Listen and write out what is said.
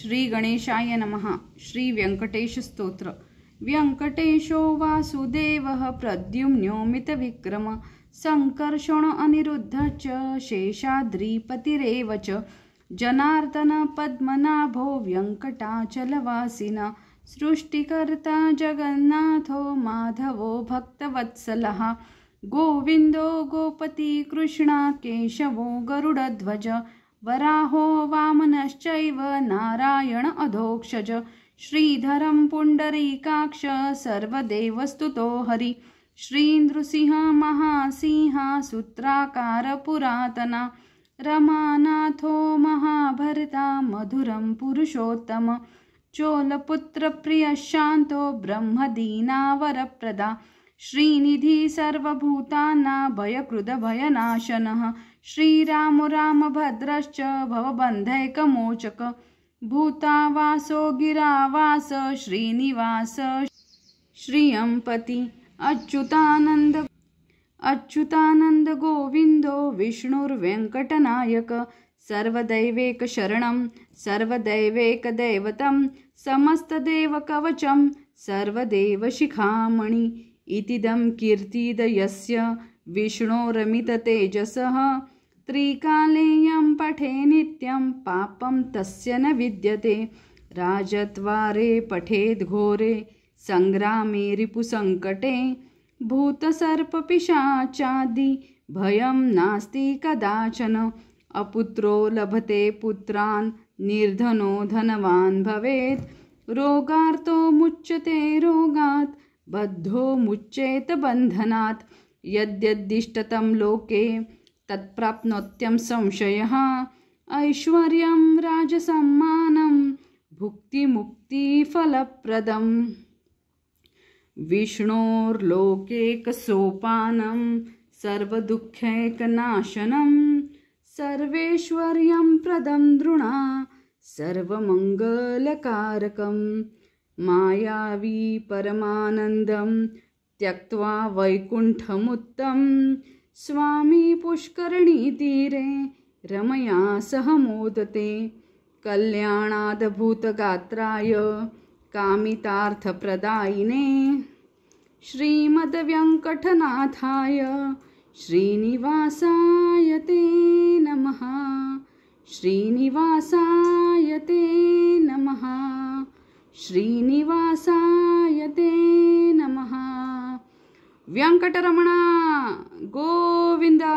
श्री गणेशाय नमः। श्री व्यंकटेश स्तोत्र। व्यंकटेशो वासुदेवः प्रद्युम्नो मितविक्रम संकर्षण अनिरुद्ध च शेषाद्रिपतिरेव च जनार्दन पद्मनाभो व्यंकटाचलवासिन सृष्टिकर्ता जगन्नाथो माधवो भक्तवत्सलः गोविन्दो गोपति कृष्णा केशवो गरुडध्वज वराहो वामनश्चैव नारायण अधोक्षज श्रीधरं पुण्डरीकाक्ष सर्वदेवस्तुतो हरि श्रीनृसिंह महासिंह सूत्राकार पुरातना रमानाथो महाभर्ता मधुरं पुरुषोत्तम चोलपुत्र प्रिय शान्तो ब्रह्मदीनावरप्रदा श्रीनिधि सर्वभूतानां भयकृद भयनाशनः श्रीराम रामभद्रश्च भवबन्धैकमोचक भूतावासो गिरावास श्रीनिवास श्रियंपति अच्युतानंद गोविंदो विष्णुर्वेंकटनायक सर्वदैवेक शरणं सर्वदैवेकदैवतं समस्तदेवकवचं सर्वदेवशिखामणि इतिदं कीर्तिदयस्य विष्णोरमिततेजसः त्रिकालेयं पठे नित्यं पापं तस्य न विद्यते राजद्वारे पठेद् घोरे संग्रामे रिपुसंकटे भूतसर्पपिशाचादि भयं नास्ति कदाचन अपुत्रो लभते पुत्रान् निर्धनो धनवान् भवेत् रोगार्तो मुच्यते रोगात् बद्धो मुच्येत बन्धनात् यद्यद्दिष्टतं लोके तत्प्राप्नोत्यं संशयः ऐश्वर्यं राजसम्मानं भुक्तिमुक्तिफलप्रदम् विष्णोर्लोकैकसोपानं सर्वदुःखैकनाशनं सर्वैश्वर्यं प्रदं नृणा सर्वमङ्गलकारकं मायावी परमानन्दं त्यक्त्वा वैकुण्ठमुत्तं स्वामी पुष्करणीतीरे रमया सह मोदते कल्याणाद्भुतगात्राय कामितार्थप्रदायिने श्रीमद्वेङ्कटनाथाय श्रीनिवासाय ते नमः। श्रीनिवासाय ते नमः। श्रीनिवासाय ते नमः। व्यंकटरमण गोविंदा।